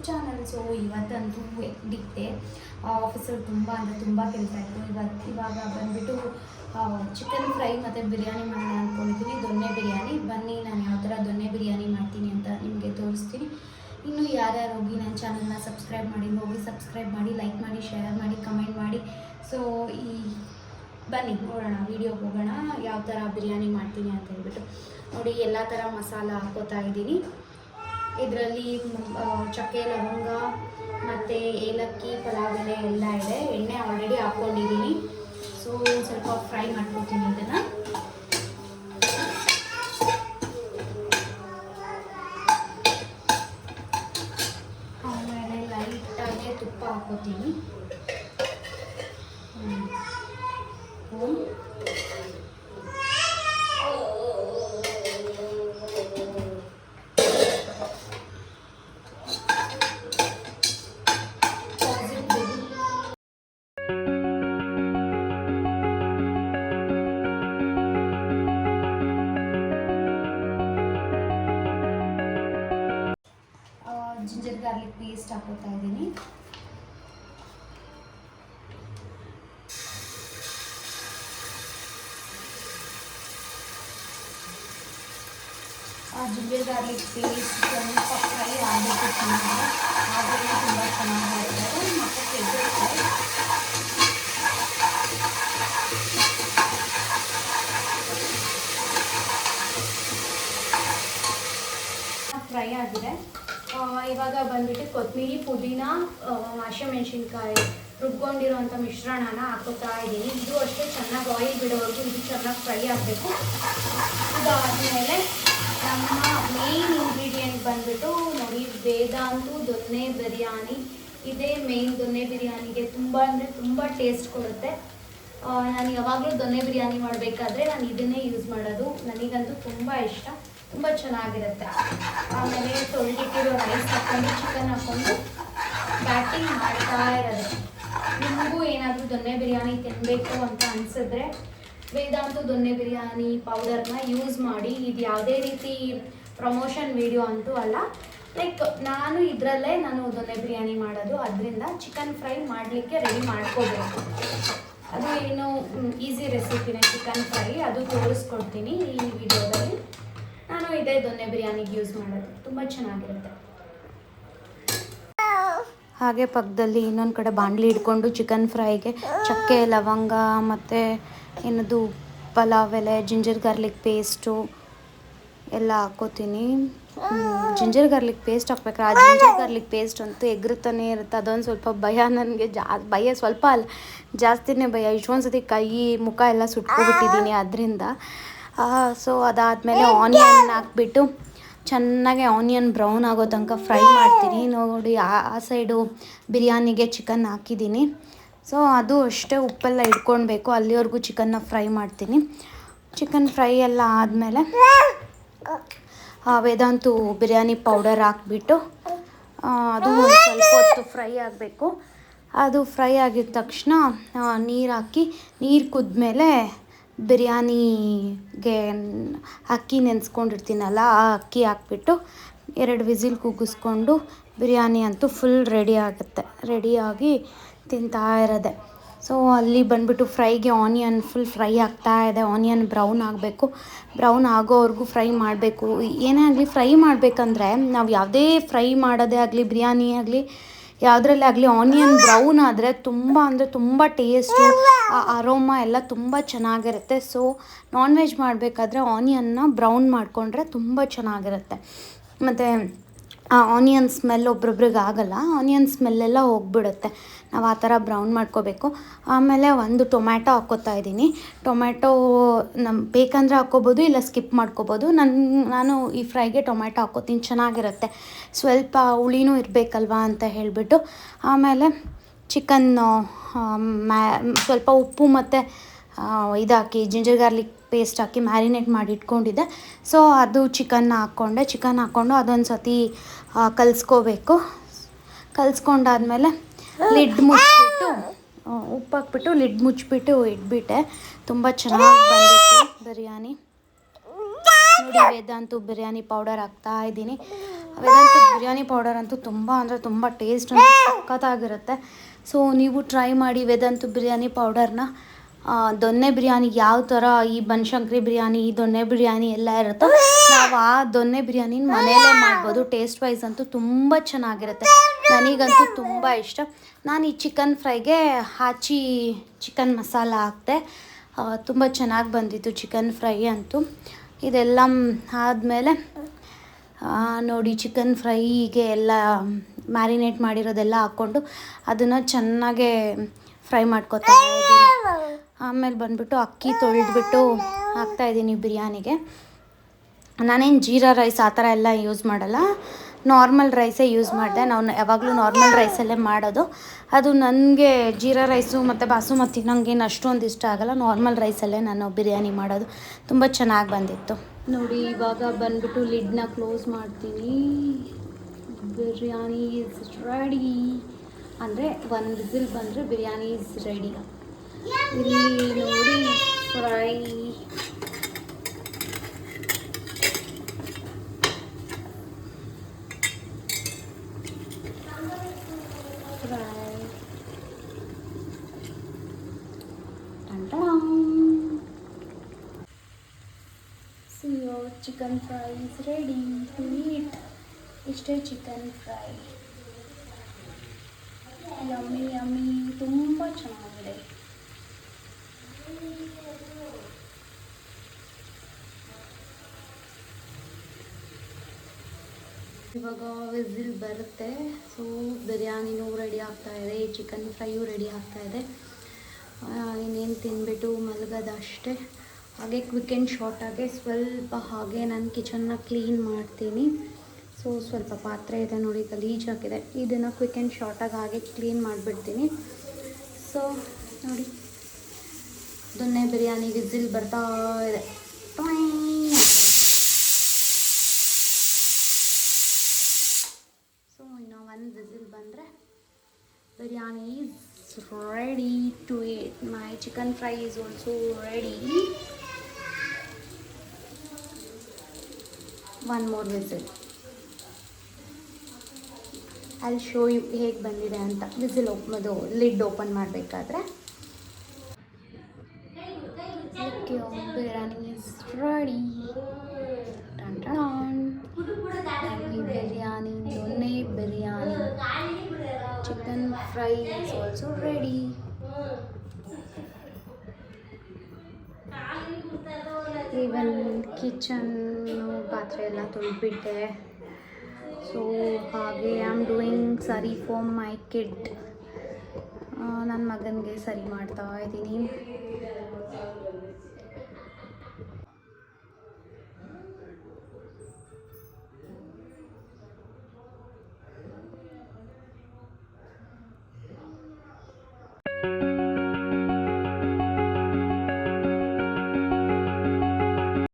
Channel. So ಇವತ್ತಂತೂ ಡಿಕ್ಟೆ ಆಫೀಸಲ್ಲಿ ತುಂಬ ಅಂದರೆ ತುಂಬ ಕೆಲಸ ಇತ್ತು. ಇವಾಗ ಬಂದುಬಿಟ್ಟು ಚಿಕನ್ ಫ್ರೈ ಮತ್ತು ಬಿರಿಯಾನಿ ಮಾಡೋಣ ಅಂದ್ಕೊಂಡಿದ್ದೀನಿ. ದೊನ್ನೆ ಬಿರಿಯಾನಿ. ಬನ್ನಿ ನಾನು ಯಾವ ಥರ ದೊನ್ನೆ ಬಿರಿಯಾನಿ ಮಾಡ್ತೀನಿ ಅಂತ ನಿಮಗೆ ತೋರಿಸ್ತೀನಿ. ಇನ್ನು ಯಾರ್ಯಾರು ಹೋಗಿ ನನ್ನ ಚಾನಲ್ನ ಸಬ್ಸ್ಕ್ರೈಬ್ ಮಾಡಿ, ಹೋಗಿ ಸಬ್ಸ್ಕ್ರೈಬ್ ಮಾಡಿ, ಲೈಕ್ ಮಾಡಿ, ಶೇರ್ ಮಾಡಿ, ಕಮೆಂಟ್ ಮಾಡಿ. ಸೊ ಬನ್ನಿ ನೋಡೋಣ, ವೀಡಿಯೋಗೆ ಹೋಗೋಣ ಯಾವ ಥರ ಬಿರಿಯಾನಿ ಮಾಡ್ತೀನಿ ಅಂತ ಹೇಳ್ಬಿಟ್ಟು. ನೋಡಿ ಎಲ್ಲ ಥರ ಮಸಾಲ ಹಾಕೋತಾ ಇದ್ದೀನಿ. ಇದರಲ್ಲಿ ಚಕ್ಕೆ, ಲವಂಗ ಮತ್ತು ಏಲಕ್ಕಿ, ಪಲಾವ್ ಎಲೆ ಎಲ್ಲ ಇದೆ. ಎಣ್ಣೆ ಆಲ್ರೆಡಿ ಹಾಕ್ಕೊಂಡಿದ್ದೀನಿ. ಸೊ ಸ್ವಲ್ಪ ಫ್ರೈ ಮಾಡ್ಕೊತೀನಿ ಇದನ್ನು. ಆಮೇಲೆ ಲೈಟಾಗಿ ತುಪ್ಪ ಹಾಕ್ಕೋತೀನಿ. ಜಿಂಜರ್ ಗಾರ್ಲಿಕ್ ಪೇಸ್ಟ್ ಹಾಕೋತಾ ಇದ್ದೀನಿ. ಜಿಂಜರ್ ಗಾರ್ಲಿಕ್ ಪೇಸ್ಟ್ ಸ್ವಲ್ಪ ಫ್ರೈ ಆಗಬೇಕು ಚೆನ್ನಾಗಿ, ಆದರೆ ತುಂಬ ಚೆನ್ನಾಗಿರುತ್ತೆ. ಮತ್ತು ಫ್ರೈ ಆಗಿದೆ. ಇವಾಗ ಬಂದುಬಿಟ್ಟು ಕೊತ್ತಂಬರಿ, ಪುದೀನ, ಹಸಿಮೆಣ್ಸಿನ್ಕಾಯಿ ರುಬ್ಕೊಂಡಿರೋಂಥ ಮಿಶ್ರಣನ ಹಾಕೋತಾ ಇದ್ದೀನಿ. ಇದು ಅಷ್ಟೇ ಚೆನ್ನಾಗಿ ಆಯಿಲ್ ಬಿಡೋವರೆಗೂ ಇದು ಚೆನ್ನಾಗಿ ಫ್ರೈ ಆಗಬೇಕು. ಇದಾದಮೇಲೆ ನಮ್ಮ ಮೇನ್ ಇಂಗ್ರೀಡಿಯೆಂಟ್ ಬಂದುಬಿಟ್ಟು ನೋಡಿ, ವೇದಾಂತು ದೊನ್ನೆ ಬಿರಿಯಾನಿ. ಇದೇ ಮೇನ್ ದೊನ್ನೆ ಬಿರಿಯಾನಿಗೆ ತುಂಬ ಅಂದರೆ ತುಂಬ ಟೇಸ್ಟ್ ಕೊಡುತ್ತೆ. ನಾನು ಯಾವಾಗಲೂ ದೊನ್ನೆ ಬಿರಿಯಾನಿ ಮಾಡಬೇಕಾದ್ರೆ ನಾನು ಇದನ್ನೇ ಯೂಸ್ ಮಾಡೋದು. ನನಗಂತೂ ತುಂಬ ಇಷ್ಟ, ತುಂಬ ಚೆನ್ನಾಗಿರುತ್ತೆ. ಆಮೇಲೆ ತೊಳೆದಿಟ್ಟಿರೋ ರೈಸ್ ಹಾಕ್ಕೊಂಡು, ಚಿಕನ್ ಹಾಕ್ಕೊಂಡು ಬ್ಯಾಟಿಂಗ್ ಮಾಡ್ತಾ ಇರೋದು. ನಿಮಗೂ ಏನಾದರೂ ದೊನ್ನೆ ಬಿರಿಯಾನಿ ತಿನ್ನಬೇಕು ಅಂತ ಅನಿಸಿದ್ರೆ ವೇದಾಂತು ದೊನ್ನೆ ಬಿರಿಯಾನಿ ಪೌಡರ್ನ ಯೂಸ್ ಮಾಡಿ. ಇದು ಯಾವುದೇ ರೀತಿ ಪ್ರಮೋಷನ್ ವಿಡಿಯೋ ಅಂತೂ ಅಲ್ಲ. ಲೈಕ್ ನಾನು ದೊನ್ನೆ ಬಿರಿಯಾನಿ ಮಾಡೋದು. ಅದರಿಂದ ಚಿಕನ್ ಫ್ರೈ ಮಾಡಲಿಕ್ಕೆ ರೆಡಿ ಮಾಡ್ಕೋಬೇಕು. ಅದು ಏನು ಈಸಿ ರೆಸಿಪಿನೇ ಚಿಕನ್ ಫ್ರೈ, ಅದು ತೋರಿಸ್ಕೊಡ್ತೀನಿ ಈ ವಿಡಿಯೋದಲ್ಲಿ. ನಾನು ಇದೇ ದೊನ್ನೆ ಬಿರಿಯಾನಿಗೆ ಯೂಸ್ ಮಾಡೋದು, ತುಂಬ ಚೆನ್ನಾಗಿರುತ್ತೆ. ಹಾಗೆ ಪಕ್ಕದಲ್ಲಿ ಇನ್ನೊಂದು ಕಡೆ ಬಾಣಲಿ ಇಟ್ಕೊಂಡು ಚಿಕನ್ ಫ್ರೈಗೆ ಚಕ್ಕೆ, ಲವಂಗ ಮತ್ತು ಏನದು ಪಲಾವ್ ಎಲೆ, ಜಿಂಜರ್ ಗಾರ್ಲಿಕ್ ಪೇಸ್ಟು ಎಲ್ಲ ಹಾಕೋತೀನಿ. ಜಿಂಜರ್ ಗಾರ್ಲಿಕ್ ಪೇಸ್ಟ್ ಹಾಕ್ಬೇಕಾದ್ರೆ ಆ ಜಿಂಜರ್ ಗಾರ್ಲಿಕ್ ಪೇಸ್ಟ್ ಅಂತೂ ಎಗ್ರುತ್ತಾನೆ ಇರುತ್ತೆ. ಅದೊಂದು ಸ್ವಲ್ಪ ಭಯ ನನಗೆ. ಭಯ ಸ್ವಲ್ಪ ಅಲ್ಲ, ಜಾಸ್ತಿನೇ ಭಯ. ಇಷ್ಟೊಂದು ಸತಿ ಕೈ ಮುಖ ಎಲ್ಲ ಸುಟ್ಕೊಬಿಟ್ಟಿದ್ದೀನಿ ಅದರಿಂದ. ಸೊ ಅದಾದಮೇಲೆ ಆನಿಯನ್ ಹಾಕ್ಬಿಟ್ಟು ಚೆನ್ನಾಗಿ ಆನಿಯನ್ ಬ್ರೌನ್ ಆಗೋ ತನಕ ಫ್ರೈ ಮಾಡ್ತೀನಿ. ನೋಡಿ ಆ ಸೈಡು ಬಿರಿಯಾನಿಗೆ ಚಿಕನ್ ಹಾಕಿದ್ದೀನಿ. ಸೊ ಅದು ಅಷ್ಟೇ ಉಪ್ಪೆಲ್ಲ ಇಟ್ಕೊಳ್ಬೇಕು, ಅಲ್ಲಿವರೆಗೂ ಚಿಕನ್ನ ಫ್ರೈ ಮಾಡ್ತೀನಿ. ಚಿಕನ್ ಫ್ರೈ ಎಲ್ಲ ಆದಮೇಲೆ ವೇದಾಂತು ಬಿರಿಯಾನಿ ಪೌಡರ್ ಹಾಕ್ಬಿಟ್ಟು ಅದು ಸ್ವಲ್ಪ ಹೊತ್ತು ಫ್ರೈ ಆಗಬೇಕು. ಅದು ಫ್ರೈ ಆಗಿದ ತಕ್ಷಣ ನೀರು ಹಾಕಿ, ನೀರು ಕುದ್ಮೇಲೆ ಬಿರಿಯಾನಿಗೆ ಅಕ್ಕಿ ನೆನೆಸ್ಕೊಂಡಿರ್ತೀನಲ್ಲ ಆ ಅಕ್ಕಿ ಹಾಕ್ಬಿಟ್ಟು 2 ವಿಸಿಲ್ ಕೂಗಿಸ್ಕೊಂಡು ಬಿರಿಯಾನಿ ಅಂತೂ ಫುಲ್ ರೆಡಿ ಆಗುತ್ತೆ. ರೆಡಿಯಾಗಿ ತಿಂತಾ ಇರೋದೆ. ಸೊ ಅಲ್ಲಿ ಬಂದುಬಿಟ್ಟು ಫ್ರೈಗೆ ಆನಿಯನ್ ಫುಲ್ ಫ್ರೈ ಆಗ್ತಾ ಇದೆ. ಆನಿಯನ್ ಬ್ರೌನ್ ಆಗಬೇಕು, ಬ್ರೌನ್ ಆಗೋವರೆಗೂ ಫ್ರೈ ಮಾಡಬೇಕು. ಏನೇ ಆಗಲಿ ಫ್ರೈ ಮಾಡಬೇಕಂದ್ರೆ ನಾವು ಯಾವುದೇ ಫ್ರೈ ಮಾಡೋದೇ ಆಗಲಿ, ಬಿರಿಯಾನಿ ಆಗಲಿ, ಯಾವುದ್ರಲ್ಲೇ ಆಗಲಿ ಆನಿಯನ್ ಬ್ರೌನ್ ಆದರೆ ತುಂಬ ಅಂದರೆ ತುಂಬ ಟೇಸ್ಟು, ಆ ಅರೋಮಾ ಎಲ್ಲ ತುಂಬ ಚೆನ್ನಾಗಿರುತ್ತೆ. ಸೊ ನಾನ್ ವೆಜ್ ಮಾಡಬೇಕಾದ್ರೆ ಆನಿಯನ್ನ ಬ್ರೌನ್ ಮಾಡಿಕೊಂಡ್ರೆ ತುಂಬ ಚೆನ್ನಾಗಿರುತ್ತೆ. ಮತ್ತು ಆ ಆನಿಯನ್ ಸ್ಮೆಲ್ ಒಬ್ರೊಬ್ರಿಗೆ ಆಗೋಲ್ಲ, ಆನಿಯನ್ ಸ್ಮೆಲ್ಲೆಲ್ಲ ಹೋಗ್ಬಿಡುತ್ತೆ. ನಾವು ಆ ಥರ ಬ್ರೌನ್ ಮಾಡ್ಕೋಬೇಕು. ಆಮೇಲೆ ಒಂದು ಟೊಮ್ಯಾಟೊ ಹಾಕ್ಕೋತಾ ಇದ್ದೀನಿ. ಟೊಮ್ಯಾಟೊ ಬೇಕಂದರೆ ಹಾಕ್ಕೋಬೋದು, ಇಲ್ಲ ಸ್ಕಿಪ್ ಮಾಡ್ಕೋಬೋದು. ನಾನು ಈ ಫ್ರೈಗೆ ಟೊಮ್ಯಾಟೊ ಹಾಕ್ಕೋತೀನಿ, ಚೆನ್ನಾಗಿರುತ್ತೆ. ಸ್ವಲ್ಪ ಹುಳಿನೂ ಇರಬೇಕಲ್ವಾ ಅಂತ ಹೇಳಿಬಿಟ್ಟು. ಆಮೇಲೆ ಚಿಕನ್ ಸ್ವಲ್ಪ ಉಪ್ಪು ಮತ್ತು ಇದಾಕಿ ಜಿಂಜರ್ ಗಾರ್ಲಿಕ್ ಪೇಸ್ಟ್ ಹಾಕಿ ಮ್ಯಾರಿನೇಟ್ ಮಾಡಿ ಇಟ್ಕೊಂಡಿದ್ದೆ. ಸೊ ಅದು ಚಿಕನ್ ಹಾಕ್ಕೊಂಡು ಅದೊಂದು ಸತಿ ಕಲಿಸ್ಕೋಬೇಕು. ಕಲಿಸ್ಕೊಂಡಾದ್ಮೇಲೆ ಲಿಡ್ ಮುಚ್ಚಿಬಿಟ್ಟು ಉಪ್ಪು ಹಾಕ್ಬಿಟ್ಟು ಲಿಡ್ ಮುಚ್ಚಿಬಿಟ್ಟು ಇಟ್ಬಿಟ್ಟೆ. ತುಂಬ ಚೆನ್ನಾಗಿ ಬಂದಿತ್ತು ಬಿರಿಯಾನಿ. ನೋಡಿ ವೇದಾಂತು ಬಿರಿಯಾನಿ ಪೌಡರ್ ಹಾಕ್ತಾ ಇದ್ದೀನಿ. ವೇದಾಂತ ಬಿರಿಯಾನಿ ಪೌಡರ್ ಅಂತೂ ತುಂಬ ಅಂದರೆ ತುಂಬ ಟೇಸ್ಟ್ ಅಂತೂ ಸಖತ್ತಾಗಿರುತ್ತೆ. ಸೊ ನೀವು ಟ್ರೈ ಮಾಡಿ ವೇದಾಂತ ಬಿರಿಯಾನಿ ಪೌಡರ್ನ. ದೊನ್ನೆ ಬಿರಿಯಾನಿ ಯಾವ ಥರ ಈ ಬನಶಂಕರಿ ಬಿರಿಯಾನಿ, ದೊನ್ನೆ ಬಿರಿಯಾನಿ ಎಲ್ಲ ಇರುತ್ತೋ ನಾವು ಆ ದೊನ್ನೆ ಬಿರಿಯಾನಿನ ಮನೆಯಲ್ಲೇ ಮಾಡ್ಬೋದು. ಟೇಸ್ಟ್ ವೈಸ್ ಅಂತೂ ತುಂಬ ಚೆನ್ನಾಗಿರುತ್ತೆ. ನನಗಂತೂ ತುಂಬ ಇಷ್ಟ. ನಾನು ಈ ಚಿಕನ್ ಫ್ರೈಗೆ ಹಾಚಿ ಚಿಕನ್ ಮಸಾಲ ಹಾಕಿದೆ, ತುಂಬ ಚೆನ್ನಾಗಿ ಬಂದಿತ್ತು ಚಿಕನ್ ಫ್ರೈ ಅಂತೂ. ಇದೆಲ್ಲ ಆದಮೇಲೆ ನೋಡಿ ಚಿಕನ್ ಫ್ರೈಗೆ ಎಲ್ಲ ಮ್ಯಾರಿನೇಟ್ ಮಾಡಿರೋದೆಲ್ಲ ಹಾಕ್ಕೊಂಡು ಅದನ್ನು ಚೆನ್ನಾಗೇ ಫ್ರೈ ಮಾಡ್ಕೊತಾ ಇದ್ದೀನಿ. ಆಮೇಲೆ ಬಂದುಬಿಟ್ಟು ಅಕ್ಕಿ ತೊಳೆದ್ಬಿಟ್ಟು ಹಾಕ್ತಾಯಿದ್ದೀನಿ ಬಿರಿಯಾನಿಗೆ. ನಾನೇನು ಜೀರಾ ರೈಸ್ ಆ ಥರ ಎಲ್ಲ ಯೂಸ್ ಮಾಡಲ್ಲ, ನಾರ್ಮಲ್ ರೈಸೇ ಯೂಸ್ ಮಾಡಿದೆ. ನಾವು ಯಾವಾಗಲೂ ನಾರ್ಮಲ್ ರೈಸಲ್ಲೇ ಮಾಡೋದು. ಅದು ನನಗೆ ಜೀರಾ ರೈಸು ಮತ್ತು ಬಾಸುಮತಿ ನನಗೇನು ಅಷ್ಟೊಂದು ಇಷ್ಟ ಆಗೋಲ್ಲ. ನಾರ್ಮಲ್ ರೈಸಲ್ಲೇ ನಾನು ಬಿರಿಯಾನಿ ಮಾಡೋದು. ತುಂಬ ಚೆನ್ನಾಗಿ ಬಂದಿತ್ತು ನೋಡಿ. ಇವಾಗ ಬಂದುಬಿಟ್ಟು ಲಿಡ್ನ ಕ್ಲೋಸ್ ಮಾಡ್ತೀನಿ. Biryani is ready. ಅಂದರೆ ಒಂದು ವಿಸಿಲ್ ಬಂದರೆ ಬಿರಿಯಾನಿ ಈಸ್ ರೆಡಿ. ಇಲ್ಲಿ ನೋಡಿ fry So your chicken fry is ready to eat. ಇಷ್ಟೇ ಚಿಕನ್ ಫ್ರೈ. ಯಮ್ಮಿ ಯಮ್ಮಿ, ತುಂಬ ಚೆನ್ನಾಗಿದೆ. ಇವಾಗ ವಿಸಿಲ್ ಬರುತ್ತೆ. ಸೊ ಬಿರಿಯಾನಿನೂ ರೆಡಿ ಆಗ್ತಾಯಿದೆ, ಚಿಕನ್ ಫ್ರೈಯೂ ರೆಡಿ ಆಗ್ತಾಯಿದೆ. ಇನ್ನೇನು ತಿಂದ್ಬಿಟ್ಟು ಮಲಗೋದಷ್ಟೇ. ಹಾಗೆ ಕ್ವಿಕ್ ಆ್ಯಂಡ್ ಶಾರ್ಟಾಗೆ ಸ್ವಲ್ಪ ಹಾಗೆ ನಾನು ಕಿಚನ್ನ ಕ್ಲೀನ್ ಮಾಡ್ತೀನಿ. ಸೊ ಸ್ವಲ್ಪ ಪಾತ್ರೆ ಇದೆ ನೋಡಿ, ಗಲೀಜಾಗಿದೆ. ಇದನ್ನು ಕ್ವಿಕ್ ಆ್ಯಂಡ್ ಶಾರ್ಟಾಗಿ ಹಾಗೆ ಕ್ಲೀನ್ ಮಾಡಿಬಿಡ್ತೀನಿ. ಸೊ ನೋಡಿ, ದೊನ್ನೆ ಬಿರಿಯಾನಿ ವಿಸಿಲ್ ಬರ್ತಾ ಇದೆ. ಸೊ ಇನ್ನು ಒಂದು ವಿಸಿಲ್ ಬಂದರೆ biryani is ready to eat. My chicken fry is also ready. One more whistle. ಅಲ್ಲಿ ಶೋ ಯು ಹೇಗೆ ಬಂದಿದೆ ಅಂತ. ವಿಸಿಲ್ ಅದು ಲಿಡ್ ಓಪನ್ ಮಾಡಬೇಕಾದ್ರೆ ಬಿರಿಯಾನಿ ಈಸ್ ರೆಡಿ. ಬಿರಿಯಾನಿ, ದೊನ್ನೆ biryani, chicken fry is also ready. Even kitchen ಪಾತ್ರೆ ಎಲ್ಲ ತೊಳೆದ್ಬಿಟ್ಟೆ. ಸೊ ಹಾಗೆ ಐ ಆಮ್ ಡೂಯಿಂಗ್ ಸರಿ ಫಾರ್ ಮೈ ಕಿಡ್. ನನ್ನ ಮಗನಿಗೆ ಸರಿ ಮಾಡ್ತಾ ಇದ್ದೀನಿ.